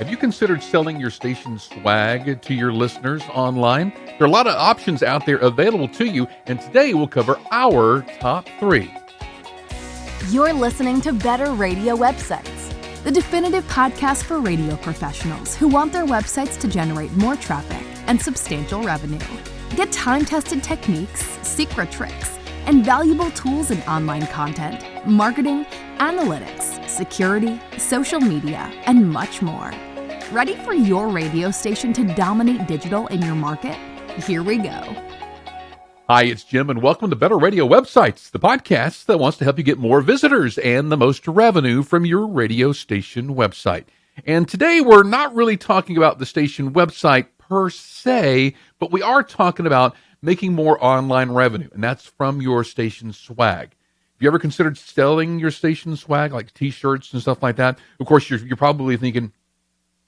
Have you considered selling your station swag to your listeners online? There are a lot of options out there available to you, and today we'll cover our top 3. You're listening to Better Radio Websites, the definitive podcast for radio professionals who want their websites to generate more traffic and substantial revenue. Get time-tested techniques, secret tricks, and valuable tools in online content, marketing, analytics, security, social media, and much more. Ready for your radio station to dominate digital in your market? Here we go. Hi, it's Jim, and welcome to Better Radio Websites, the podcast that wants to help you get more visitors and the most revenue from your radio station website. And today we're not really talking about the station website per se, but we are talking about making more online revenue, and that's from your station swag. Have you ever considered selling your station swag, like t-shirts and stuff like that? Of course, you're probably thinking,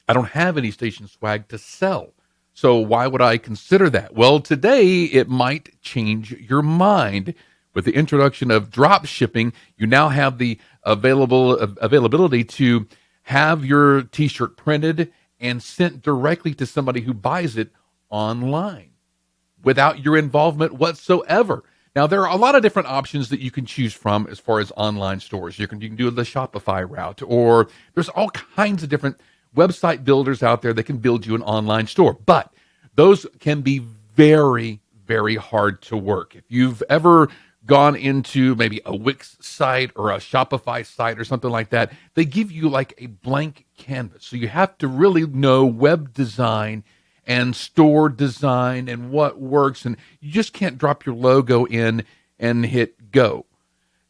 I don't have any station swag to sell, so why would I consider that? Well, today it might change your mind. With the introduction of drop shipping, you now have the availability to have your t-shirt printed and sent directly to somebody who buys it online without your involvement whatsoever. Now, there are a lot of different options that you can choose from as far as online stores. You can do the Shopify route, or there's all kinds of different website builders out there that can build you an online store. But those can be very, very hard to work. If you've ever gone into maybe a Wix site or a Shopify site or something like that, they give you like a blank canvas. So you have to really know web design and store design and what works, and you just can't drop your logo in and hit go.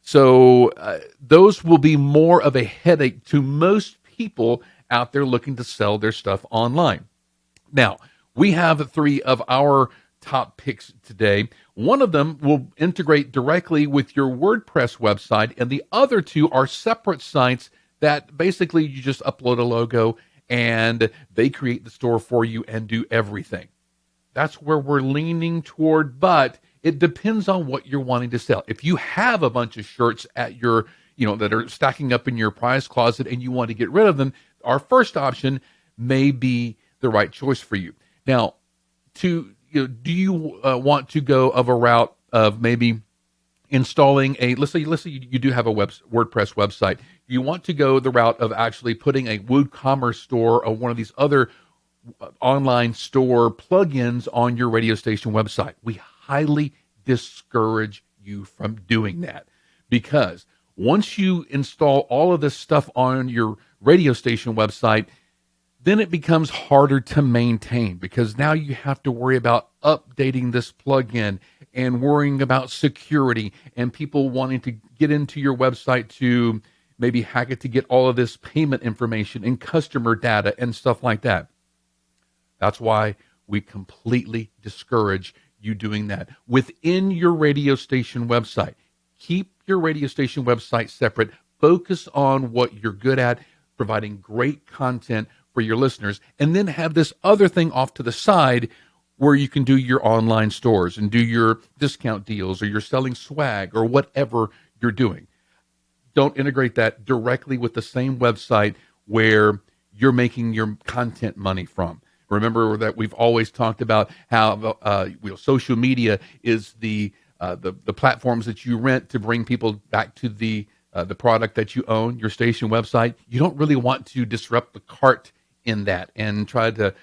So those will be more of a headache to most people out there looking to sell their stuff online. Now, we have 3 of our top picks today. One of them will integrate directly with your WordPress website, and the other 2 are separate sites that basically you just upload a logo and they create the store for you and do everything. That's where we're leaning toward, but it depends on what you're wanting to sell. If you have a bunch of shirts at your, that are stacking up in your prize closet and you want to get rid of them, our first option may be the right choice for you. Now, do you want to go of a route of maybe installing let's say you do have a WordPress website. You want to go the route of actually putting a WooCommerce store or one of these other online store plugins on your radio station website. We highly discourage you from doing that, because once you install all of this stuff on your radio station website, then it becomes harder to maintain, because now you have to worry about updating this plugin and worrying about security and people wanting to get into your website to maybe hack it to get all of this payment information and customer data and stuff like that. That's why we completely discourage you doing that within your radio station website. Keep your radio station website separate. Focus on what you're good at, providing great content for your listeners, and then have this other thing off to the side where you can do your online stores and do your discount deals, or you're selling swag or whatever you're doing. Don't integrate that directly with the same website where you're making your content money from. Remember that we've always talked about how social media is the platforms that you rent to bring people back to the product that you own, your station website. You don't really want to disrupt the cart in that and try to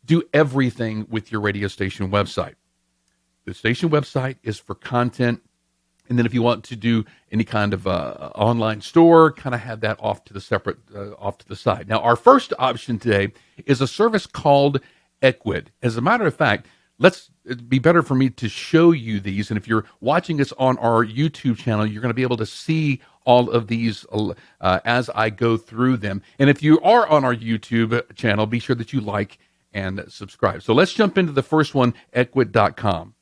do everything with your radio station website. The station website is for content, and then if you want to do any kind of online store, kind of have that off to the side. Now, our first option today is a service called Equid. As a matter of fact, it'd be better for me to show you these. And if you're watching us on our YouTube channel, you're going to be able to see all of these as I go through them. And if you are on our YouTube channel, be sure that you like and subscribe. So let's jump into the first one, Equid.com.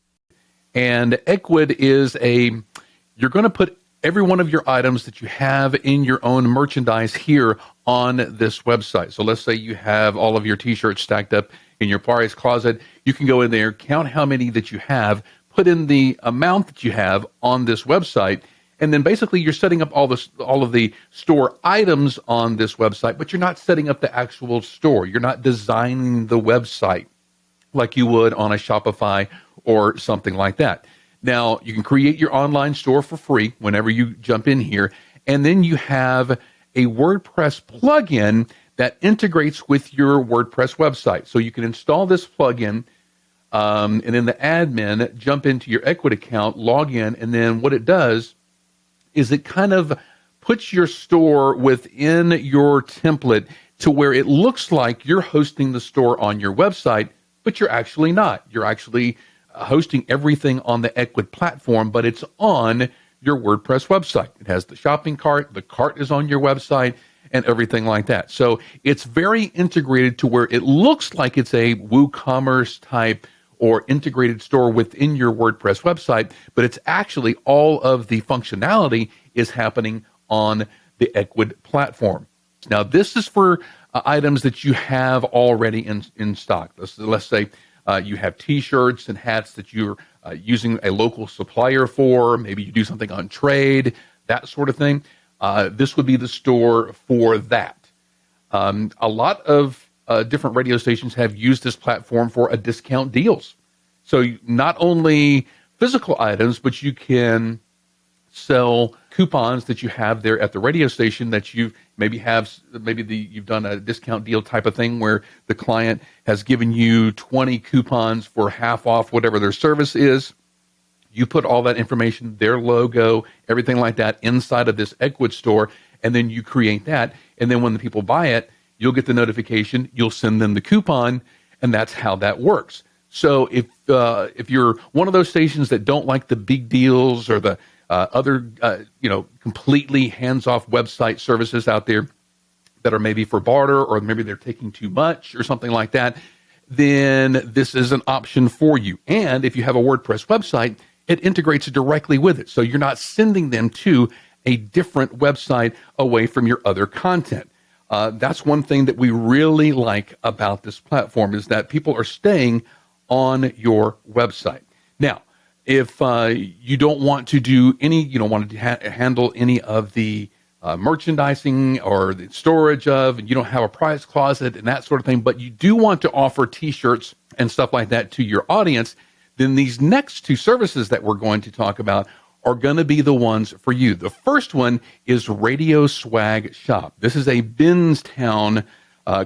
And Equid is you're going to put every one of your items that you have in your own merchandise here on this website. So let's say you have all of your t-shirts stacked up in your prize closet. You can go in there, count how many that you have, put in the amount that you have on this website, And then basically you're setting up all of the store items on this website, but you're not setting up the actual store. You're not designing the website like you would on a Shopify or something like that. Now, you can create your online store for free whenever you jump in here. And then you have a WordPress plugin that integrates with your WordPress website. So you can install this plugin, and in the admin, jump into your Ecwid account, log in, and then what it does is it kind of puts your store within your template to where it looks like you're hosting the store on your website, but you're actually not. You're actually hosting everything on the Ecwid platform, but it's on your WordPress website. It has the shopping cart, the cart is on your website, and everything like that. So it's very integrated to where it looks like it's a WooCommerce type or integrated store within your WordPress website, but it's actually all of the functionality is happening on the Ecwid platform. Now, this is for items that you have already in stock. Let's say you have T-shirts and hats that you're using a local supplier for. Maybe you do something on trade, that sort of thing. This would be the store for that. A lot of different radio stations have used this platform for a discount deals. So not only physical items, but you can sell coupons that you have there at the radio station that you you've done a discount deal type of thing where the client has given you 20 coupons for half off whatever their service is. You put all that information, their logo, everything like that inside of this Ecwid store, and then you create that. And then when the people buy it, you'll get the notification, you'll send them the coupon, and that's how that works. So if you're one of those stations that don't like the big deals or the other completely hands-off website services out there that are maybe for barter or maybe they're taking too much or something like that, then this is an option for you. And if you have a WordPress website, it integrates directly with it. So you're not sending them to a different website away from your other content. That's one thing that we really like about this platform is that people are staying on your website. Now, if you don't want to do any, you don't want to handle any of the merchandising or the storage of, and you don't have a prize closet and that sort of thing, but you do want to offer T-shirts and stuff like that to your audience, then these next two services that we're going to talk about are going to be the ones for you. The first one is Radio Swag Shop. This is a Benstown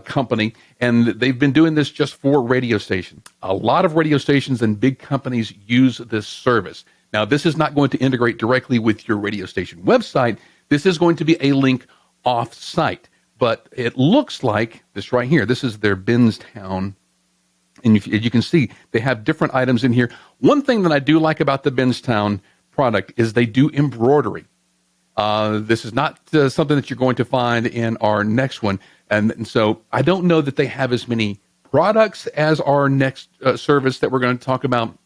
company, and they've been doing this just for radio stations. A lot of radio stations and big companies use this service. Now, this is not going to integrate directly with your radio station website. This is going to be a link off-site, but it looks like this right here. This is their Benstown, and you can see they have different items in here. One thing that I do like about the Benstown product is they do embroidery. This is not something that you're going to find in our next one. And so I don't know that they have as many products as our next service that we're going to talk about.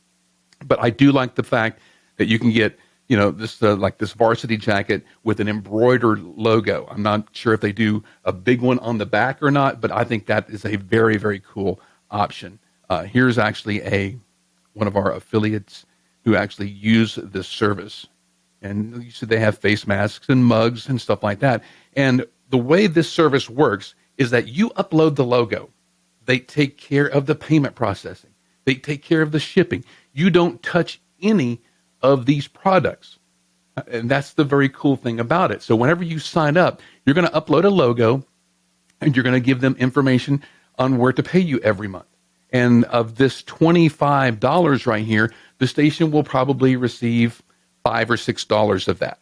But I do like the fact that you can get, this like this varsity jacket with an embroidered logo. I'm not sure if they do a big one on the back or not, but I think that is a very, very cool option. Here's actually one of our affiliates who actually use this service. And you see they have face masks and mugs and stuff like that. And the way this service works is that you upload the logo. They take care of the payment processing. They take care of the shipping. You don't touch any of these products. And that's the very cool thing about it. So whenever you sign up, you're going to upload a logo and you're going to give them information on where to pay you every month. And of this $25 right here, the station will probably receive $5 or $6 of that.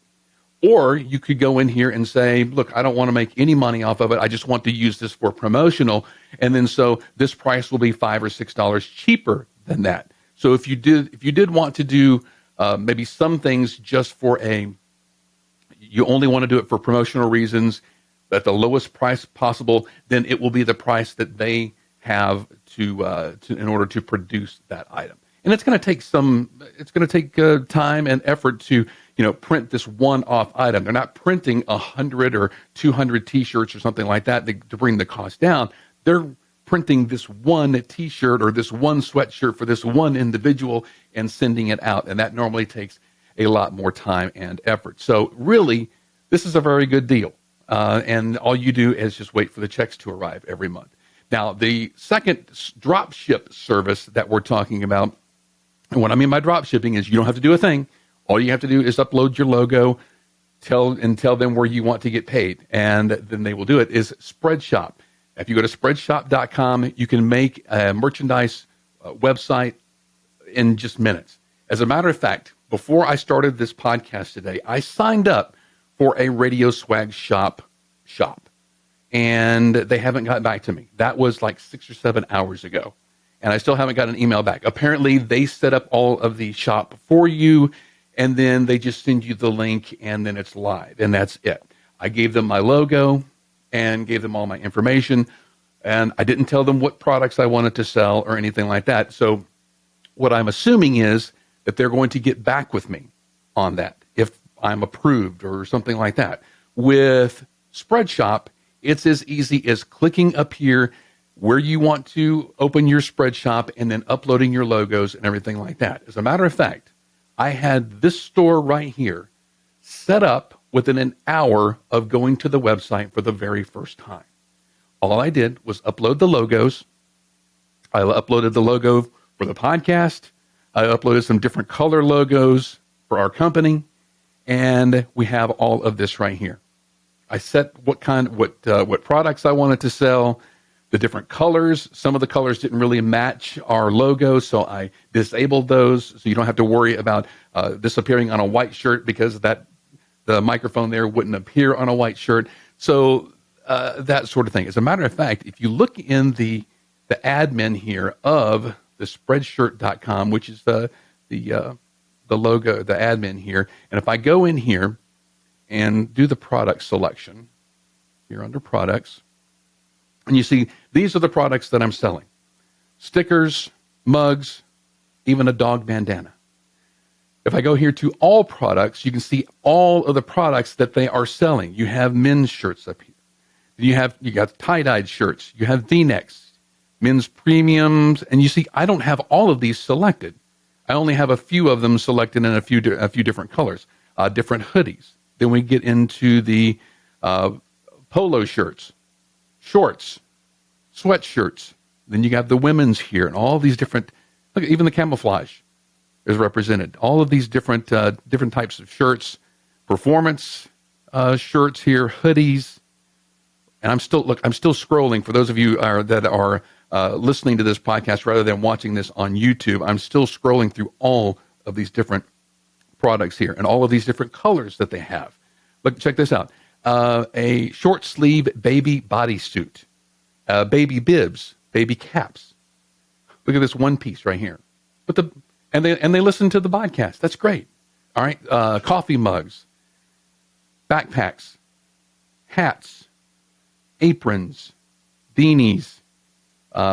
Or you could go in here and say, look, I don't want to make any money off of it. I just want to use this for promotional. And then so this price will be $5 or $6 cheaper than that. So if you did want to do maybe some things just for you only want to do it for promotional reasons at the lowest price possible, then it will be the price that they have to in order to produce that item. And it's going to take time and effort to, print this one-off item. They're not printing 100 or 200 T-shirts or something like that to bring the cost down. They're printing this one T-shirt or this one sweatshirt for this one individual and sending it out. And that normally takes a lot more time and effort. So really, this is a very good deal. And all you do is just wait for the checks to arrive every month. Now, the second drop ship service that we're talking about, and what I mean by drop shipping is you don't have to do a thing. All you have to do is upload your logo, tell them where you want to get paid, and then they will do it, is Spreadshop. If you go to spreadshop.com, you can make a merchandise website in just minutes. As a matter of fact, before I started this podcast today, I signed up for a Radio Swag shop, and they haven't gotten back to me. That was like 6 or 7 hours ago, and I still haven't got an email back. Apparently, they set up all of the shop for you, and then they just send you the link, and then it's live, and that's it. I gave them my logo and gave them all my information, and I didn't tell them what products I wanted to sell or anything like that. So what I'm assuming is that they're going to get back with me on that if I'm approved or something like that. With Spreadshop, it's as easy as clicking up here where you want to open your Spreadshop and then uploading your logos and everything like that. As a matter of fact, I had this store right here set up within an hour of going to the website for the very first time. All I did was upload the logos. I uploaded the logo for the podcast. I uploaded some different color logos for our company, and we have all of this right here. I set what products I wanted to sell, the different colors. Some of the colors didn't really match our logo, so I disabled those, so you don't have to worry about this appearing on a white shirt because the microphone there wouldn't appear on a white shirt. So that sort of thing. As a matter of fact, if you look in the admin here of the Spreadshirt.com, which is the logo, the admin here, and if I go in here and do the product selection here under products, and you see these are the products that I'm selling: stickers, mugs, even a dog bandana. If I go here to all products, you can see all of the products that they are selling. You have men's shirts up here. You got tie-dyed shirts. You have V-necks, men's premiums, and you see I don't have all of these selected. I only have a few of them selected in a few different colors, different hoodies. Then we get into the polo shirts, shorts, sweatshirts. Then you got the women's here and all these different, look, even the camouflage is represented. All of these different types of shirts, performance shirts here, hoodies. And I'm still scrolling. For those of you that are listening to this podcast rather than watching this on YouTube, I'm still scrolling through all of these different products here and all of these different colors that they have. Look, check this out. A short sleeve baby bodysuit, baby bibs, baby caps. Look at this one piece right here. And they listen to the podcast. That's great. All right. Coffee mugs, backpacks, hats, aprons, beanies,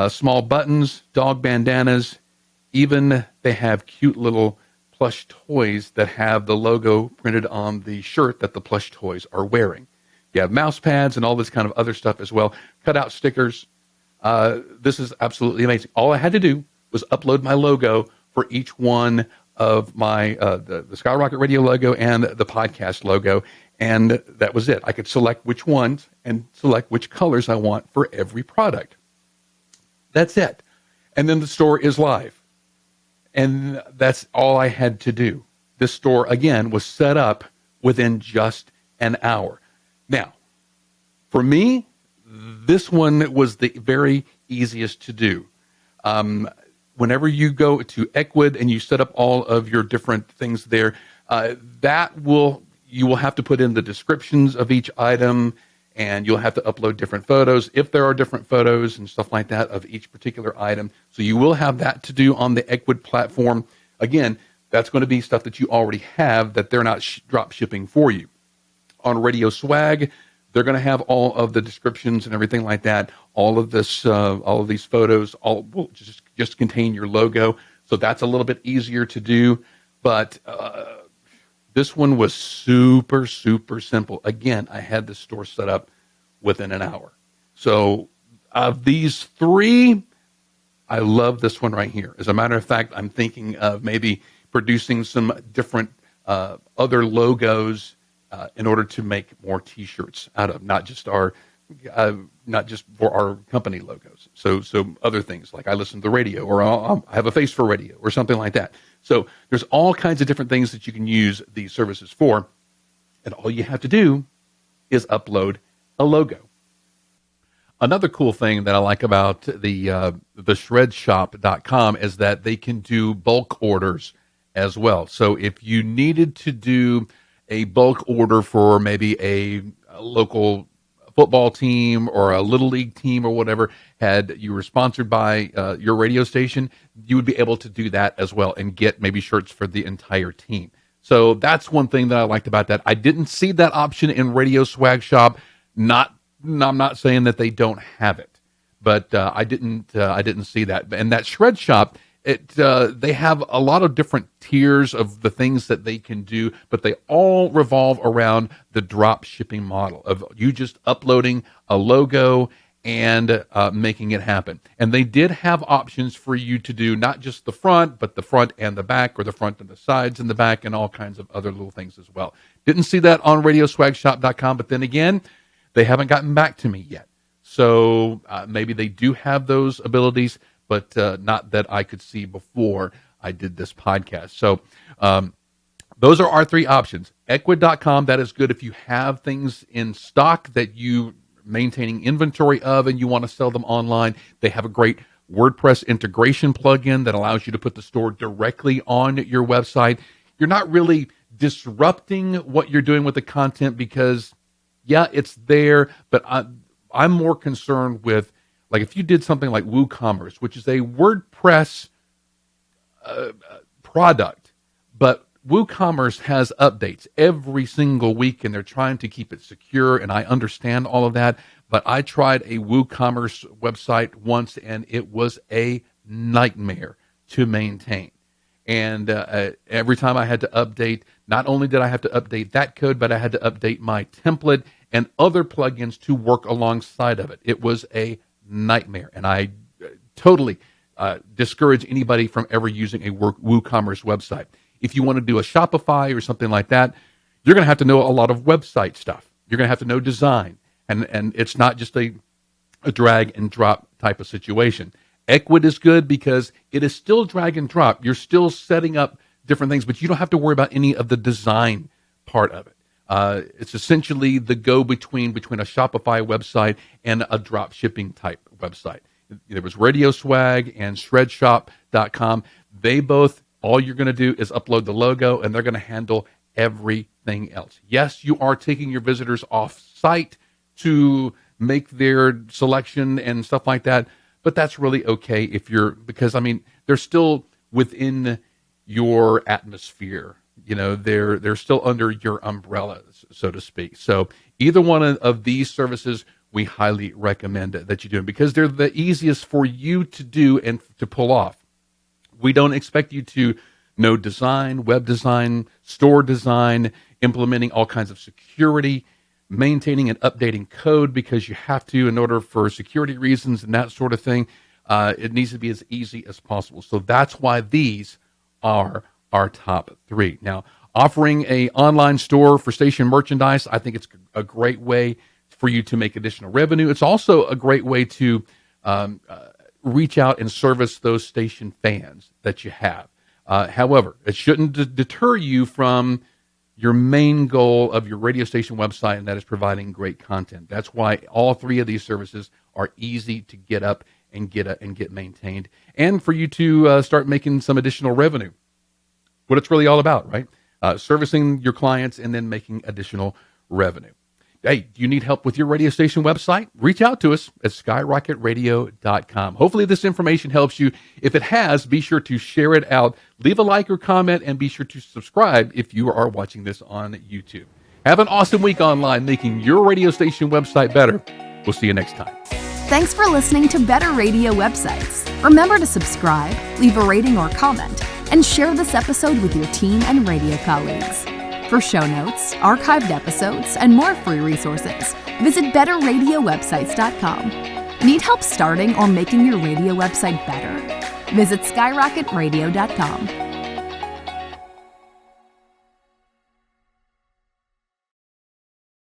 small buttons, dog bandanas. Even they have cute little plush toys that have the logo printed on the shirt that the plush toys are wearing. You have mouse pads and all this kind of other stuff as well. Cut out stickers. This is absolutely amazing. All I had to do was upload my logo for each one of my the Skyrocket Radio logo and the podcast logo, and that was it. I could select which ones and select which colors I want for every product. That's it. And then the store is live. And that's all I had to do. This store, again, was set up within just an hour. Now, for me, this one was the very easiest to do. Whenever you go to Equid and you set up all of your different things there, you will have to put in the descriptions of each item, and you'll have to upload different photos if there are different photos and stuff like that of each particular item. So you will have that to do on the Equid platform. Again, that's going to be stuff that you already have that they're not drop shipping for you. On Radio Swag, they're going to have all of the descriptions and everything like that. All of this, all of these photos, all will just contain your logo. So that's a little bit easier to do. But this one was super, super simple. Again, I had the store set up within an hour. So of these three, I love this one right here. As a matter of fact, I'm thinking of maybe producing some different other logos in order to make more T-shirts out of, not just for our company logos. So other things like I listen to the radio, or I have a face for radio, or something like that. So there's all kinds of different things that you can use these services for, and all you have to do is upload a logo. Another cool thing that I like about the shredshop.com is that they can do bulk orders as well. So if you needed to do a bulk order for maybe a local football team or a little league team or whatever, had you were sponsored by your radio station, you would be able to do that as well and get maybe shirts for the entire team. So that's one thing that I liked about that. I didn't see that option in Radio Swag Shop. I'm not saying that they don't have it, but I didn't see that. And that Shred Shop, they have a lot of different tiers of the things that they can do, but they all revolve around the drop shipping model of you just uploading a logo and making it happen. And they did have options for you to do not just the front, but the front and the back, or the front and the sides and the back, and all kinds of other little things as well. Didn't see that on radioswagshop.com, but then again, they haven't gotten back to me yet. So maybe they do have those abilities, but not that I could see before I did this podcast. So those are our three options. Equid.com, that is good if you have things in stock that you maintaining inventory of and you want to sell them online. They have a great WordPress integration plugin that allows you to put the store directly on your website. You're not really disrupting what you're doing with the content because, yeah, it's there, but I'm more concerned with, like, if you did something like WooCommerce, which is a WordPress product, but WooCommerce has updates every single week, and they're trying to keep it secure, and I understand all of that, but I tried a WooCommerce website once, and it was a nightmare to maintain. And every time I had to update, not only did I have to update that code, but I had to update my template and other plugins to work alongside of it. It was a nightmare, and I totally discourage anybody from ever using a WooCommerce website. If you want to do a Shopify or something like that, you're going to have to know a lot of website stuff. You're going to have to know design, and it's not just a drag and drop type of situation. Equid is good because it is still drag and drop. You're still setting up different things, but you don't have to worry about any of the design part of it. It's essentially the go-between between a Shopify website and a drop shipping type website. There was Radio Swag and Shredshop.com. They both, all you're going to do is upload the logo, and they're going to handle everything else. Yes, you are taking your visitors off-site to make their selection and stuff like that, but that's really okay because they're still within your atmosphere. You know, they're still under your umbrella, so to speak. So either one of these services, we highly recommend that you do them because they're the easiest for you to do and to pull off. We don't expect you to know design, web design, store design, implementing all kinds of security, maintaining and updating code because you have to in order for security reasons and that sort of thing. It needs to be as easy as possible. So that's why these are our top three. Now, offering a online store for station merchandise, I think it's a great way for you to make additional revenue. It's also a great way to reach out and service those station fans that you have. However, it shouldn't deter you from your main goal of your radio station website, and that is providing great content. That's why all three of these services are easy to get up and get maintained, and for you to start making some additional revenue. What it's really all about, right? Servicing your clients and then making additional revenue. Hey, do you need help with your radio station website? Reach out to us at skyrocketradio.com. Hopefully this information helps you. If it has, be sure to share it out. Leave a like or comment, and be sure to subscribe if you are watching this on YouTube. Have an awesome week online making your radio station website better. We'll see you next time. Thanks for listening to Better Radio Websites. Remember to subscribe, leave a rating or comment, and share this episode with your team and radio colleagues. For show notes, archived episodes, and more free resources, visit betterradiowebsites.com. Need help starting or making your radio website better? Visit skyrocketradio.com.